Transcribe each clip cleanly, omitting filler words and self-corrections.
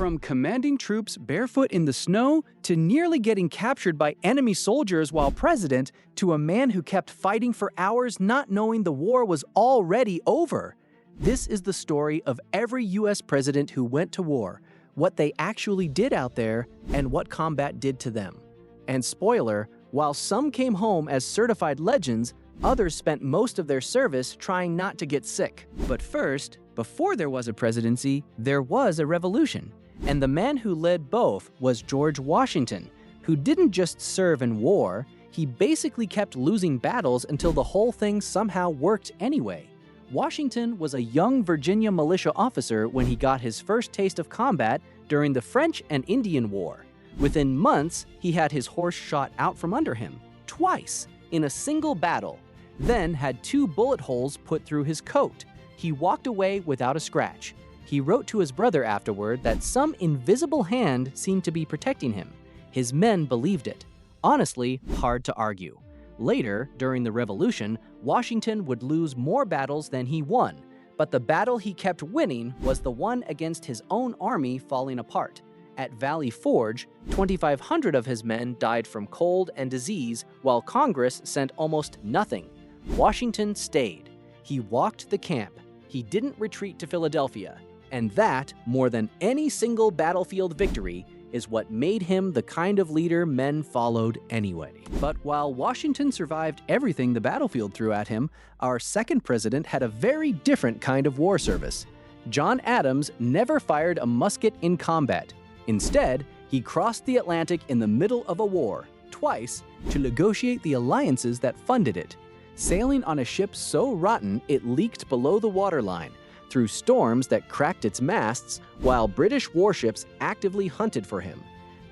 From commanding troops barefoot in the snow to nearly getting captured by enemy soldiers while president, to a man who kept fighting for hours not knowing the war was already over. This is the story of every US president who went to war, what they actually did out there, and what combat did to them. And spoiler, while some came home as certified legends, others spent most of their service trying not to get sick. But first, before there was a presidency, there was a revolution. And the man who led both was George Washington, who didn't just serve in war, he basically kept losing battles until the whole thing somehow worked anyway. Washington was a young Virginia militia officer when he got his first taste of combat during the French and Indian War. Within months, he had his horse shot out from under him, twice, in a single battle, then had 2 bullet holes put through his coat. He walked away without a scratch. He wrote to his brother afterward that some invisible hand seemed to be protecting him. His men believed it. Honestly, hard to argue. Later, during the Revolution, Washington would lose more battles than he won, but the battle he kept winning was the one against his own army falling apart. At Valley Forge, 2,500 of his men died from cold and disease, while Congress sent almost nothing. Washington stayed. He walked the camp. He didn't retreat to Philadelphia. And that, more than any single battlefield victory, is what made him the kind of leader men followed anyway. But while Washington survived everything the battlefield threw at him, our second president had a very different kind of war service. John Adams never fired a musket in combat. Instead, he crossed the Atlantic in the middle of a war, twice, to negotiate the alliances that funded it. Sailing on a ship so rotten it leaked below the waterline, through storms that cracked its masts while British warships actively hunted for him.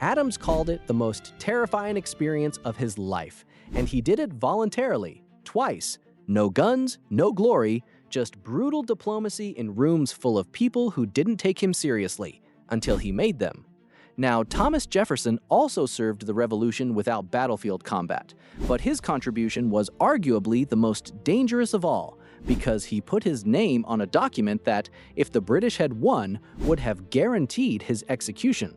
Adams called it the most terrifying experience of his life, and he did it voluntarily, twice. No guns, no glory, just brutal diplomacy in rooms full of people who didn't take him seriously, until he made them. Now, Thomas Jefferson also served the Revolution without battlefield combat, but his contribution was arguably the most dangerous of all, because he put his name on a document that, if the British had won, would have guaranteed his execution.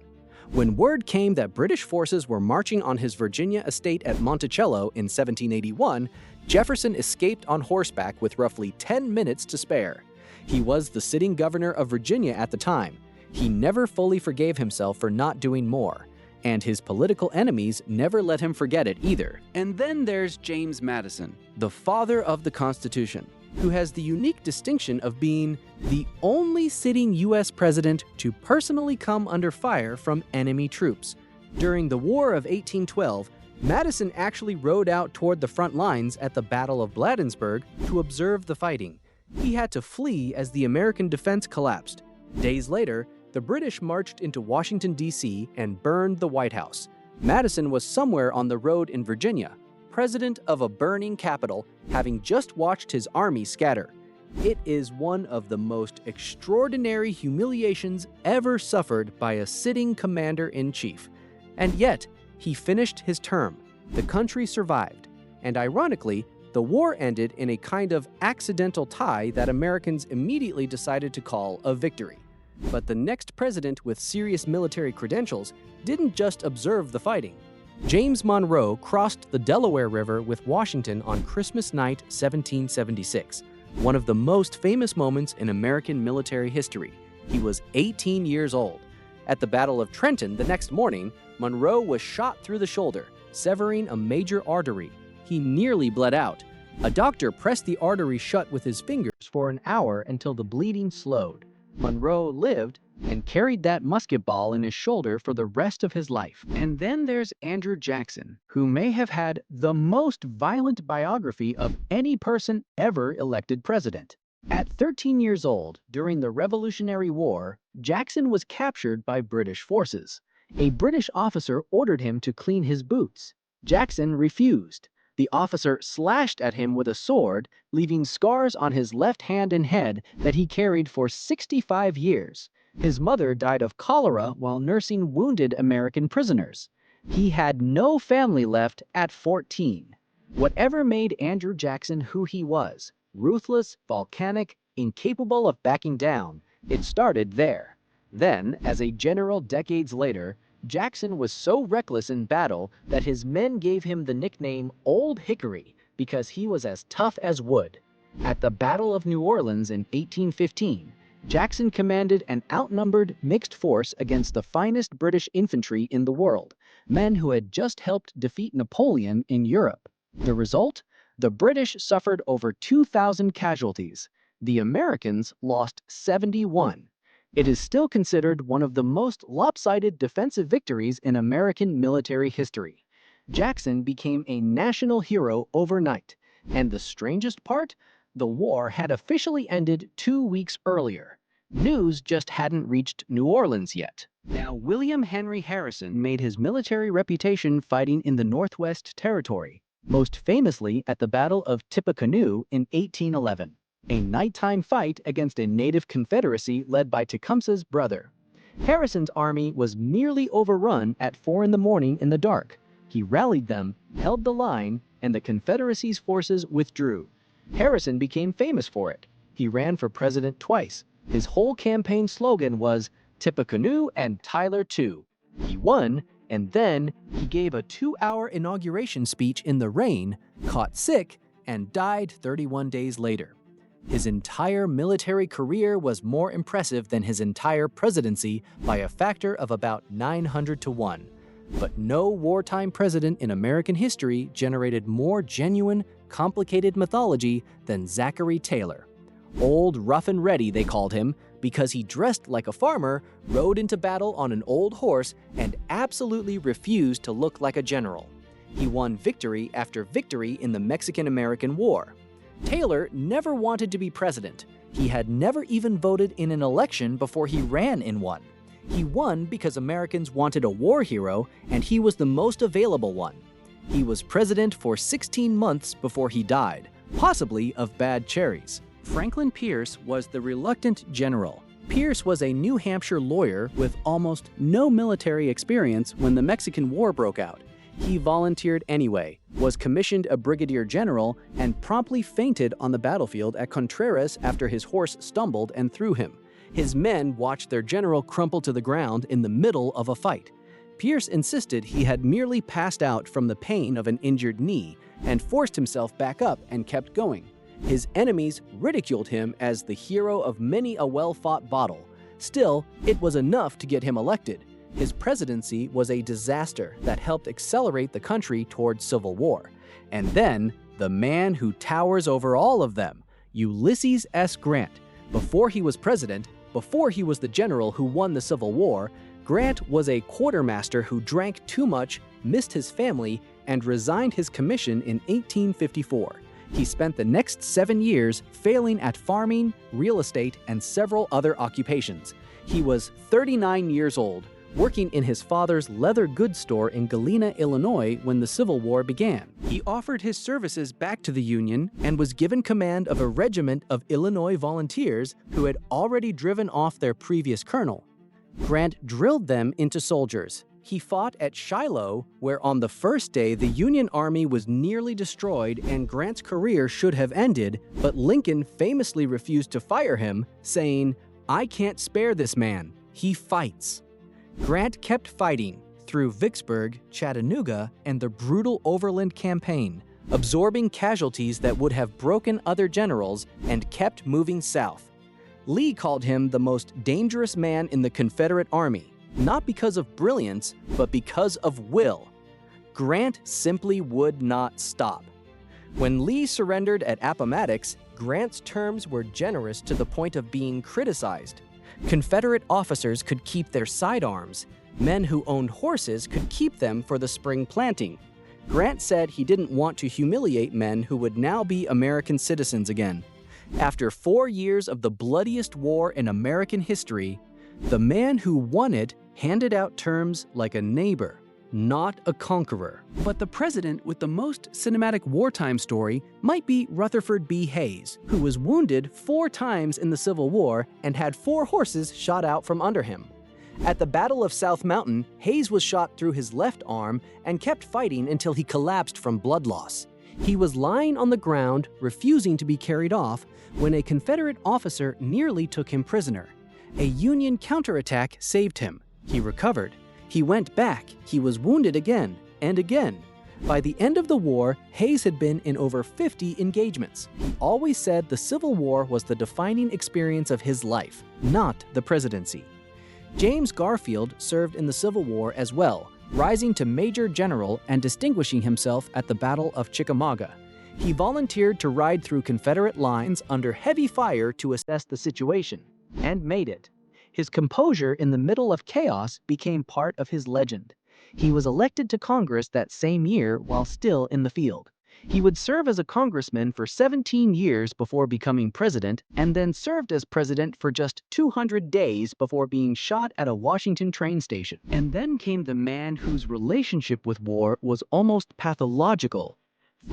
When word came that British forces were marching on his Virginia estate at Monticello in 1781, Jefferson escaped on horseback with roughly 10 minutes to spare. He was the sitting governor of Virginia at the time. He never fully forgave himself for not doing more, and his political enemies never let him forget it either. And then there's James Madison, the father of the Constitution, who has the unique distinction of being the only sitting US president to personally come under fire from enemy troops. During the War of 1812, Madison actually rode out toward the front lines at the Battle of Bladensburg to observe the fighting. He had to flee as the American defense collapsed. Days later, the British marched into Washington, D.C. and burned the White House. Madison was somewhere on the road in Virginia, president of a burning capital, having just watched his army scatter. It is one of the most extraordinary humiliations ever suffered by a sitting commander-in-chief. And yet, he finished his term. The country survived. And ironically, the war ended in a kind of accidental tie that Americans immediately decided to call a victory. But the next president with serious military credentials didn't just observe the fighting. James Monroe crossed the Delaware River with Washington on Christmas night 1776, one of the most famous moments in American military history. He was 18 years old. At the Battle of Trenton the next morning, Monroe was shot through the shoulder, severing a major artery. He nearly bled out. A doctor pressed the artery shut with his fingers for an hour until the bleeding slowed. Monroe lived and carried that musket ball in his shoulder for the rest of his life. And then there's Andrew Jackson, who may have had the most violent biography of any person ever elected president. At 13 years old, during the Revolutionary War, Jackson was captured by British forces. A British officer ordered him to clean his boots. Jackson refused. The officer slashed at him with a sword, leaving scars on his left hand and head that he carried for 65 years. His mother died of cholera while nursing wounded American prisoners. He had no family left at 14. Whatever made Andrew Jackson who he was, ruthless, volcanic, incapable of backing down, it started there. Then, as a general decades later, Jackson was so reckless in battle that his men gave him the nickname Old Hickory because he was as tough as wood. At the Battle of New Orleans in 1815, Jackson commanded an outnumbered mixed force against the finest British infantry in the world, men who had just helped defeat Napoleon in Europe. The result? The British suffered over 2,000 casualties. The Americans lost 71. It is still considered one of the most lopsided defensive victories in American military history. Jackson became a national hero overnight, and the strangest part? The war had officially ended 2 weeks earlier. News just hadn't reached New Orleans yet. Now, William Henry Harrison made his military reputation fighting in the Northwest Territory, most famously at the Battle of Tippecanoe in 1811. A nighttime fight against a native confederacy led by Tecumseh's brother. Harrison's army was nearly overrun at 4 in the morning in the dark. He rallied them, held the line, and the Confederacy's forces withdrew. Harrison became famous for it. He ran for president twice. His whole campaign slogan was Tippecanoe and Tyler too. He won, and then he gave a 2-hour inauguration speech in the rain, caught sick, and died 31 days later. His entire military career was more impressive than his entire presidency by a factor of about 900 to 1. But no wartime president in American history generated more genuine, complicated mythology than Zachary Taylor. Old Rough and Ready, they called him, because he dressed like a farmer, rode into battle on an old horse, and absolutely refused to look like a general. He won victory after victory in the Mexican-American War. Taylor never wanted to be president. He had never even voted in an election before he ran in one. He won because Americans wanted a war hero, and he was the most available one. He was president for 16 months before he died, possibly of bad cherries. Franklin Pierce was the reluctant general. Pierce was a New Hampshire lawyer with almost no military experience when the Mexican War broke out. He volunteered anyway, was commissioned a brigadier general, and promptly fainted on the battlefield at Contreras after his horse stumbled and threw him. His men watched their general crumple to the ground in the middle of a fight. Pierce insisted he had merely passed out from the pain of an injured knee and forced himself back up and kept going. His enemies ridiculed him as the hero of many a well-fought battle. Still, it was enough to get him elected. His presidency was a disaster that helped accelerate the country toward civil war. And then, the man who towers over all of them, Ulysses S. Grant. Before he was president, before he was the general who won the Civil War, Grant was a quartermaster who drank too much, missed his family, and resigned his commission in 1854. He spent the next 7 years failing at farming, real estate, and several other occupations. He was 39 years old, working in his father's leather goods store in Galena, Illinois when the Civil War began. He offered his services back to the Union and was given command of a regiment of Illinois volunteers who had already driven off their previous colonel. Grant drilled them into soldiers. He fought at Shiloh, where on the first day the Union Army was nearly destroyed and Grant's career should have ended, but Lincoln famously refused to fire him, saying, "I can't spare this man. He fights." Grant kept fighting through Vicksburg, Chattanooga, and the brutal Overland Campaign, absorbing casualties that would have broken other generals and kept moving south. Lee called him the most dangerous man in the Confederate Army, not because of brilliance, but because of will. Grant simply would not stop. When Lee surrendered at Appomattox, Grant's terms were generous to the point of being criticized. Confederate officers could keep their sidearms. Men who owned horses could keep them for the spring planting. Grant said he didn't want to humiliate men who would now be American citizens again. After 4 years of the bloodiest war in American history, the man who won it handed out terms like a neighbor, not a conqueror. But the president with the most cinematic wartime story might be Rutherford B. Hayes, who was wounded 4 times in the Civil War and had 4 horses shot out from under him. At the Battle of South Mountain, Hayes was shot through his left arm and kept fighting until he collapsed from blood loss. He was lying on the ground, refusing to be carried off, when a Confederate officer nearly took him prisoner. A Union counterattack saved him. He recovered. He went back. He was wounded again and again. By the end of the war, Hayes had been in over 50 engagements. He always said the Civil War was the defining experience of his life, not the presidency. James Garfield served in the Civil War as well, rising to Major General and distinguishing himself at the Battle of Chickamauga. He volunteered to ride through Confederate lines under heavy fire to assess the situation, and made it. His composure in the middle of chaos became part of his legend. He was elected to Congress that same year while still in the field. He would serve as a congressman for 17 years before becoming president, and then served as president for just 200 days before being shot at a Washington train station. And then came the man whose relationship with war was almost pathological,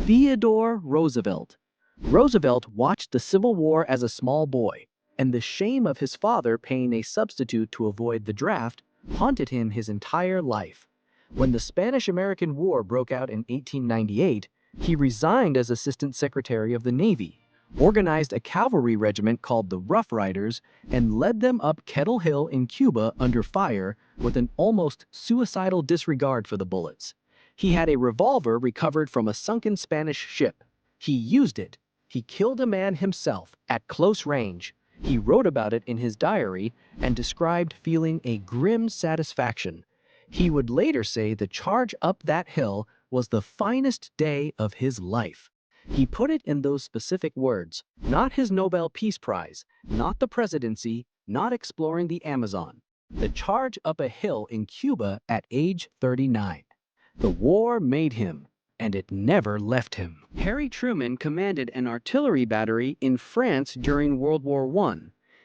Theodore Roosevelt. Roosevelt watched the Civil War as a small boy, and the shame of his father paying a substitute to avoid the draft haunted him his entire life. When the Spanish-American War broke out in 1898, he resigned as Assistant Secretary of the Navy, organized a cavalry regiment called the Rough Riders, and led them up Kettle Hill in Cuba under fire with an almost suicidal disregard for the bullets. He had a revolver recovered from a sunken Spanish ship. He used it. He killed a man himself at close range. He wrote about it in his diary and described feeling a grim satisfaction. He would later say the charge up that hill was the finest day of his life. He put it in those specific words, not his Nobel Peace Prize, not the presidency, not exploring the Amazon. The charge up a hill in Cuba at age 39. The war made him, and it never left him. Harry Truman commanded an artillery battery in France during World War I.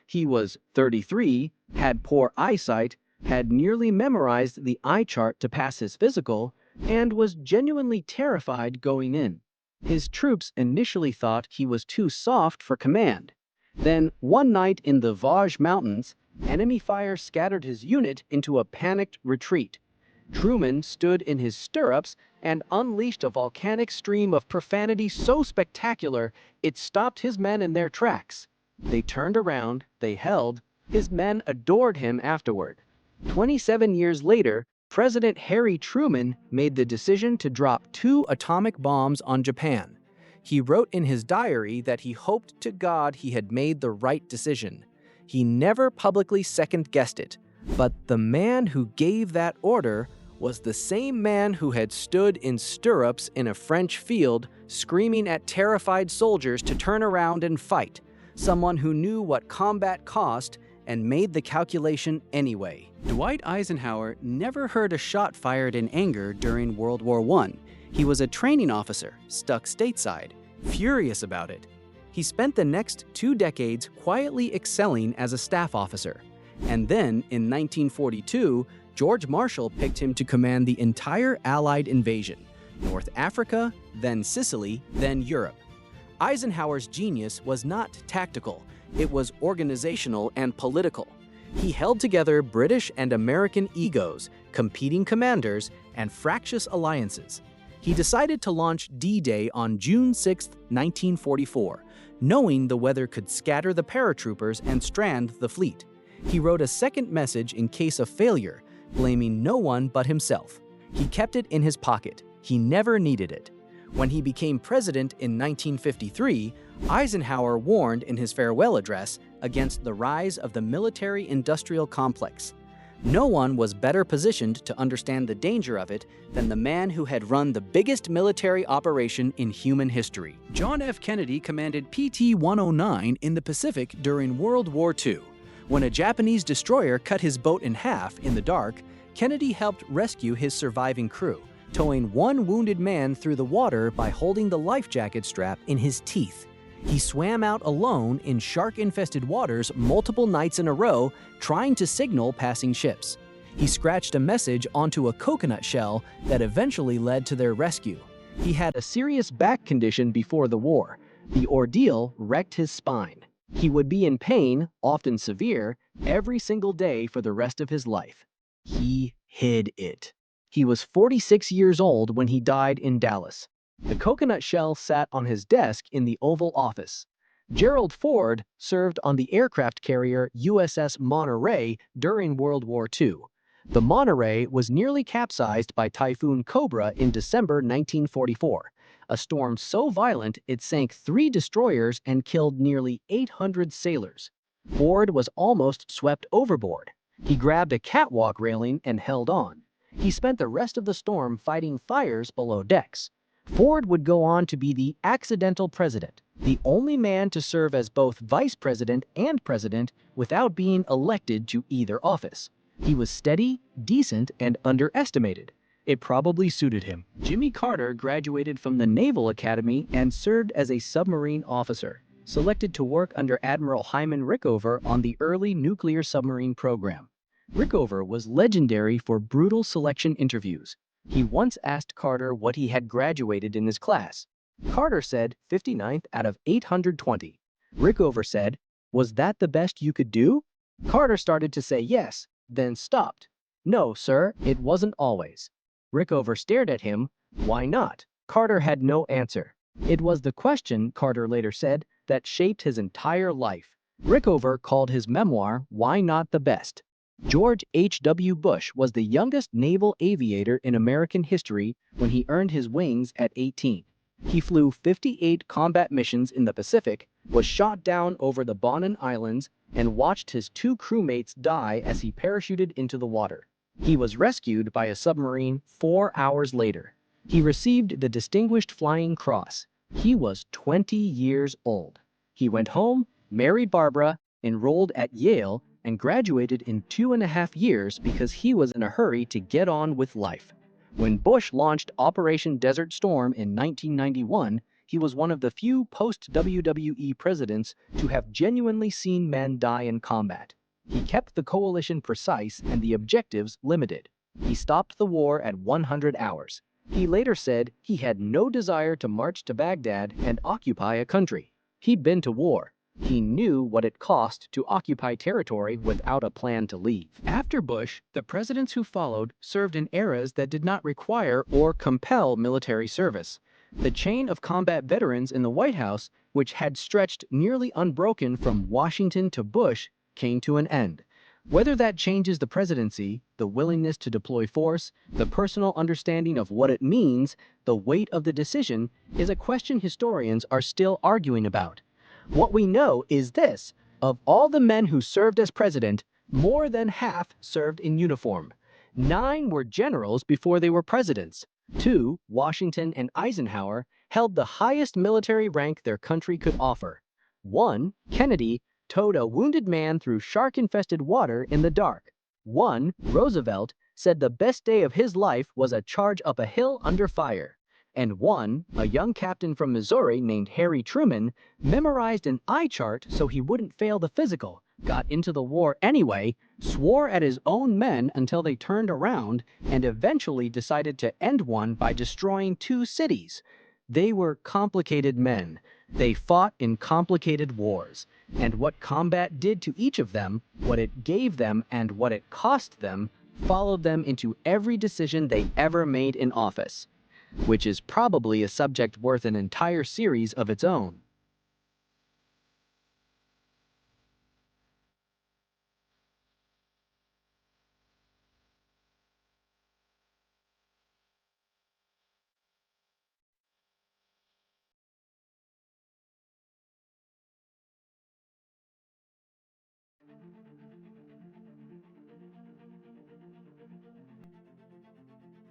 He was 33, had poor eyesight, had nearly memorized the eye chart to pass his physical, and was genuinely terrified going in. His troops initially thought he was too soft for command. Then, one night in the Vosges Mountains, enemy fire scattered his unit into a panicked retreat. Truman stood in his stirrups and unleashed a volcanic stream of profanity so spectacular it stopped his men in their tracks. They turned around, they held. His men adored him afterward. 27 years later, President Harry Truman made the decision to drop 2 atomic bombs on Japan. He wrote in his diary that he hoped to God he had made the right decision. He never publicly second-guessed it, but the man who gave that order was the same man who had stood in stirrups in a French field screaming at terrified soldiers to turn around and fight, someone who knew what combat cost and made the calculation anyway. Dwight Eisenhower never heard a shot fired in anger during World War I. He was a training officer, stuck stateside, furious about it. He spent the next 2 decades quietly excelling as a staff officer. And then, in 1942, George Marshall picked him to command the entire Allied invasion, North Africa, then Sicily, then Europe. Eisenhower's genius was not tactical. It was organizational and political. He held together British and American egos, competing commanders, and fractious alliances. He decided to launch D-Day on June 6, 1944, knowing the weather could scatter the paratroopers and strand the fleet. He wrote a second message in case of failure, blaming no one but himself. He kept it in his pocket. He never needed it. When he became president in 1953, Eisenhower warned in his farewell address against the rise of the military-industrial complex. No one was better positioned to understand the danger of it than the man who had run the biggest military operation in human history. John F. Kennedy commanded PT-109 in the Pacific during World War II. When a Japanese destroyer cut his boat in half in the dark, Kennedy helped rescue his surviving crew, towing one wounded man through the water by holding the life jacket strap in his teeth. He swam out alone in shark-infested waters multiple nights in a row, trying to signal passing ships. He scratched a message onto a coconut shell that eventually led to their rescue. He had a serious back condition before the war. The ordeal wrecked his spine. He would be in pain, often severe, every single day for the rest of his life. He hid it. He was 46 years old when he died in Dallas. The coconut shell sat on his desk in the Oval Office. Gerald Ford served on the aircraft carrier USS Monterey during World War II. The Monterey was nearly capsized by Typhoon Cobra in December 1944, a storm so violent it sank 3 destroyers and killed nearly 800 sailors. Ford was almost swept overboard. He grabbed a catwalk railing and held on. He spent the rest of the storm fighting fires below decks. Ford would go on to be the accidental president, the only man to serve as both vice president and president without being elected to either office. He was steady, decent, and underestimated. It probably suited him. Jimmy Carter graduated from the Naval Academy and served as a submarine officer, selected to work under Admiral Hyman Rickover on the early nuclear submarine program. Rickover was legendary for brutal selection interviews. He once asked Carter what he had graduated in his class. Carter said 59th out of 820. Rickover said, "Was that the best you could do?" Carter started to say yes, then stopped. "No, sir, it wasn't always." Rickover stared at him. "Why not?" Carter had no answer. It was the question, Carter later said, that shaped his entire life. Rickover called his memoir, "Why Not the Best?" George H.W. Bush was the youngest naval aviator in American history when he earned his wings at 18. He flew 58 combat missions in the Pacific, was shot down over the Bonin Islands, and watched his 2 crewmates die as he parachuted into the water. He was rescued by a submarine 4 hours later. He received the Distinguished Flying Cross. He was 20 years old. He went home, married Barbara, enrolled at Yale, and graduated in 2.5 years because he was in a hurry to get on with life. When Bush launched Operation Desert Storm in 1991, he was one of the few post-WWE presidents to have genuinely seen men die in combat. He kept the coalition precise and the objectives limited. He stopped the war at 100 hours. He later said he had no desire to march to Baghdad and occupy a country. He'd been to war. He knew what it cost to occupy territory without a plan to leave. After Bush, the presidents who followed served in eras that did not require or compel military service. The chain of combat veterans in the White House, which had stretched nearly unbroken from Washington to Bush, came to an end. Whether that changes the presidency, the willingness to deploy force, the personal understanding of what it means, the weight of the decision, is a question historians are still arguing about. What we know is this: of all the men who served as president, more than half served in uniform. 9 were generals before they were presidents. 2, Washington and Eisenhower, held the highest military rank their country could offer. 1, Kennedy, towed a wounded man through shark-infested water in the dark. 1, Roosevelt, said the best day of his life was a charge up a hill under fire. And 1, a young captain from Missouri named Harry Truman, memorized an eye chart so he wouldn't fail the physical, got into the war anyway, swore at his own men until they turned around, and eventually decided to end one by destroying 2 cities. They were complicated men. They fought in complicated wars. And what combat did to each of them, what it gave them, and what it cost them, followed them into every decision they ever made in office. Which is probably a subject worth an entire series of its own.